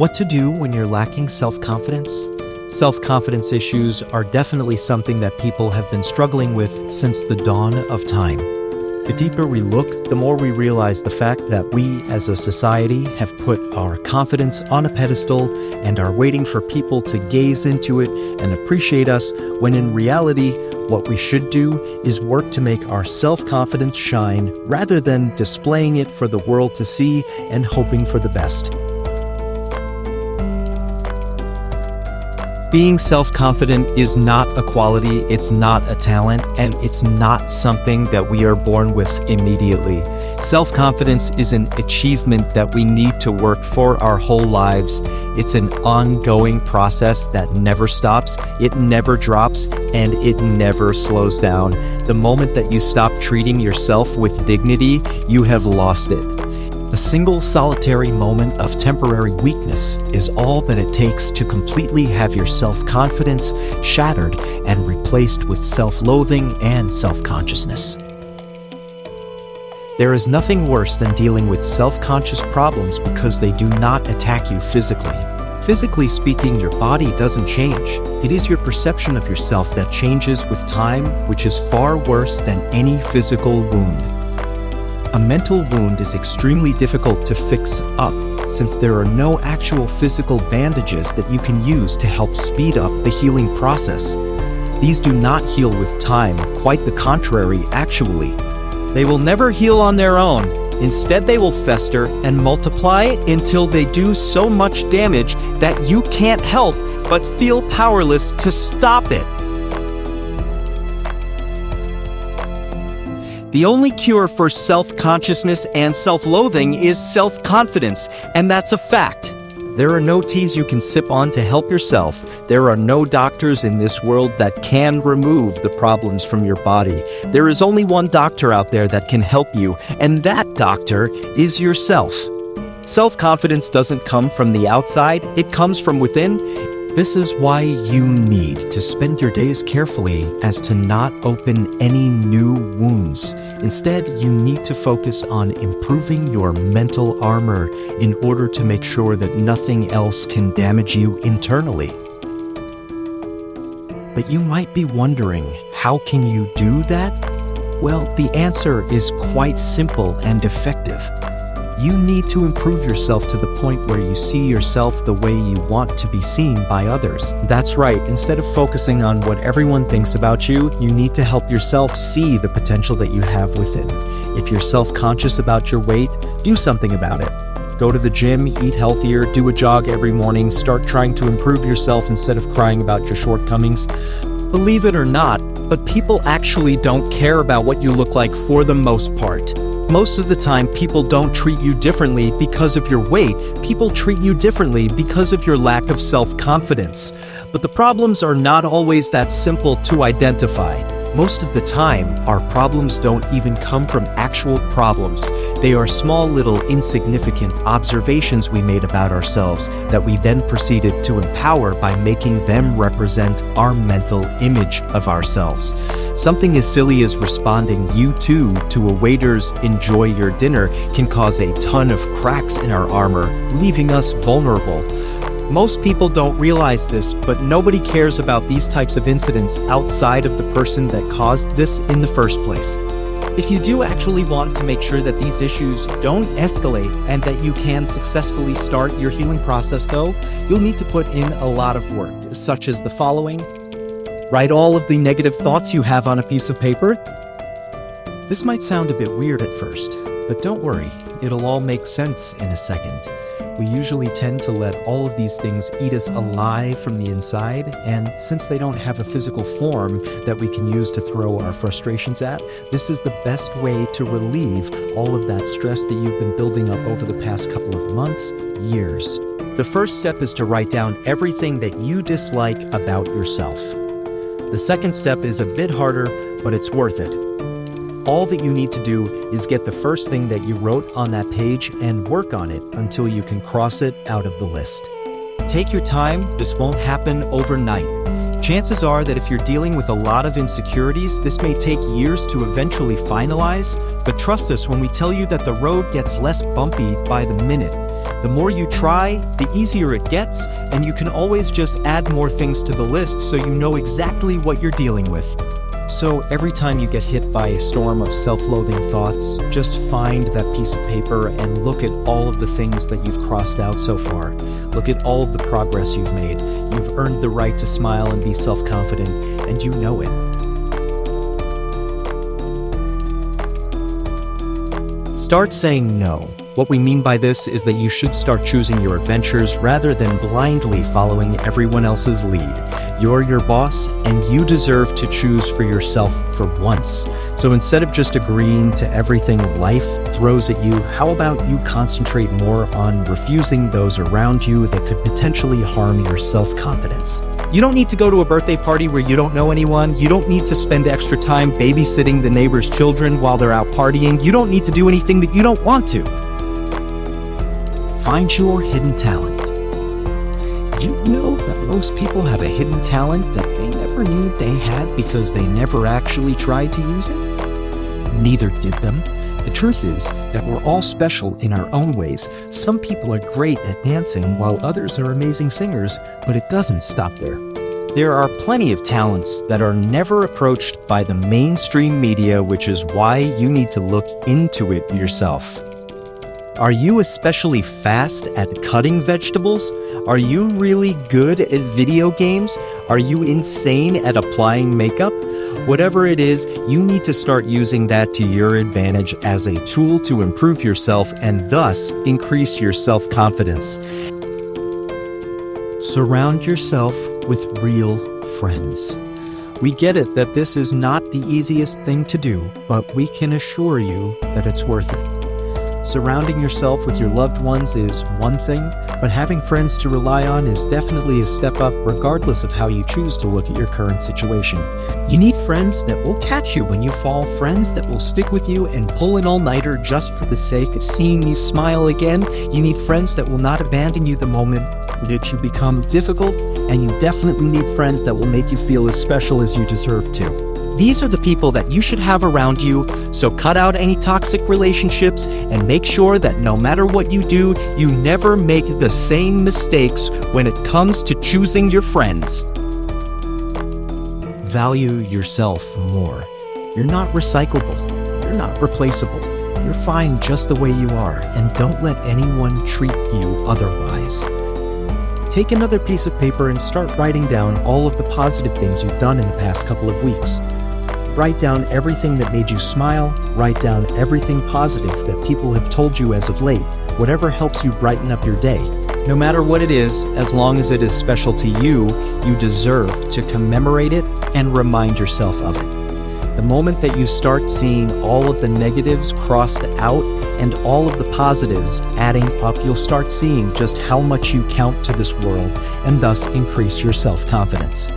What to do when you're lacking self-confidence? Self-confidence issues are definitely something that people have been struggling with since the dawn of time. The deeper we look, the more we realize the fact that we as a society have put our confidence on a pedestal and are waiting for people to gaze into it and appreciate us, when in reality, what we should do is work to make our self-confidence shine rather than displaying it for the world to see and hoping for the best. Being self-confident is not a quality, it's not a talent, and it's not something that we are born with immediately. Self-confidence is an achievement that we need to work for our whole lives. It's an ongoing process that never stops, it never drops, and it never slows down. The moment that you stop treating yourself with dignity, you have lost it. A single solitary moment of temporary weakness is all that it takes to completely have your self-confidence shattered and replaced with self-loathing and self-consciousness. There is nothing worse than dealing with self-conscious problems because they do not attack you physically. Physically speaking, your body doesn't change. It is your perception of yourself that changes with time, which is far worse than any physical wound. A mental wound is extremely difficult to fix up, since there are no actual physical bandages that you can use to help speed up the healing process. These do not heal with time, quite the contrary, actually. They will never heal on their own. Instead, they will fester and multiply until they do so much damage that you can't help but feel powerless to stop it. The only cure for self-consciousness and self-loathing is self-confidence, and that's a fact. There are no teas you can sip on to help yourself. There are no doctors in this world that can remove the problems from your body. There is only one doctor out there that can help you, and that doctor is yourself. Self-confidence doesn't come from the outside, it comes from within. This is why you need to spend your days carefully as to not open any new wounds. Instead, you need to focus on improving your mental armor in order to make sure that nothing else can damage you internally. But you might be wondering, how can you do that? Well, the answer is quite simple and effective. You need to improve yourself to the point where you see yourself the way you want to be seen by others. That's right, instead of focusing on what everyone thinks about you, you need to help yourself see the potential that you have within. If you're self-conscious about your weight, do something about it. Go to the gym, eat healthier, do a jog every morning, start trying to improve yourself instead of crying about your shortcomings. Believe it or not, but people actually don't care about what you look like for the most part. Most of the time, people don't treat you differently because of your weight. People treat you differently because of your lack of self-confidence. But the problems are not always that simple to identify. Most of the time, our problems don't even come from actual problems. They are small little insignificant observations we made about ourselves that we then proceeded to empower by making them represent our mental image of ourselves. Something as silly as responding "you too" to a waiter's "enjoy your dinner" can cause a ton of cracks in our armor, leaving us vulnerable. Most people don't realize this, but nobody cares about these types of incidents outside of the person that caused this in the first place. If you do actually want to make sure that these issues don't escalate and that you can successfully start your healing process though, you'll need to put in a lot of work, such as the following. Write all of the negative thoughts you have on a piece of paper. This might sound a bit weird at first, but don't worry, it'll all make sense in a second. We usually tend to let all of these things eat us alive from the inside, and since they don't have a physical form that we can use to throw our frustrations at, this is the best way to relieve all of that stress that you've been building up over the past couple of months, years. The first step is to write down everything that you dislike about yourself. The second step is a bit harder, but it's worth it. All that you need to do is get the first thing that you wrote on that page and work on it until you can cross it out of the list. Take your time, this won't happen overnight. Chances are that if you're dealing with a lot of insecurities, this may take years to eventually finalize, but trust us when we tell you that the road gets less bumpy by the minute. The more you try, the easier it gets, and you can always just add more things to the list so you know exactly what you're dealing with. So every time you get hit by a storm of self-loathing thoughts, just find that piece of paper and look at all of the things that you've crossed out so far. Look at all of the progress you've made. You've earned the right to smile and be self-confident, and you know it. Start saying no. What we mean by this is that you should start choosing your adventures rather than blindly following everyone else's lead. You're your boss, and you deserve to choose for yourself for once. So instead of just agreeing to everything life throws at you, how about you concentrate more on refusing those around you that could potentially harm your self-confidence? You don't need to go to a birthday party where you don't know anyone. You don't need to spend extra time babysitting the neighbor's children while they're out partying. You don't need to do anything that you don't want to. Find your hidden talent. Did you know that most people have a hidden talent that they never knew they had because they never actually tried to use it? Neither did them. The truth is that we're all special in our own ways. Some people are great at dancing while others are amazing singers, but it doesn't stop there. There are plenty of talents that are never approached by the mainstream media, which is why you need to look into it yourself. Are you especially fast at cutting vegetables? Are you really good at video games? Are you insane at applying makeup? Whatever it is, you need to start using that to your advantage as a tool to improve yourself and thus increase your self-confidence. Surround yourself with real friends. We get it that this is not the easiest thing to do, but we can assure you that it's worth it. Surrounding yourself with your loved ones is one thing, but having friends to rely on is definitely a step up regardless of how you choose to look at your current situation. You need friends that will catch you when you fall, friends that will stick with you and pull an all-nighter just for the sake of seeing you smile again. You need friends that will not abandon you the moment that you become difficult, and you definitely need friends that will make you feel as special as you deserve to. These are the people that you should have around you, so cut out any toxic relationships and make sure that no matter what you do, you never make the same mistakes when it comes to choosing your friends. Value yourself more. You're not recyclable. You're not replaceable. You're fine just the way you are, and don't let anyone treat you otherwise. Take another piece of paper and start writing down all of the positive things you've done in the past couple of weeks. Write down everything that made you smile. Write down everything positive that people have told you as of late. Whatever helps you brighten up your day. No matter what it is, as long as it is special to you, you deserve to commemorate it and remind yourself of it. The moment that you start seeing all of the negatives crossed out and all of the positives adding up, you'll start seeing just how much you count to this world and thus increase your self-confidence.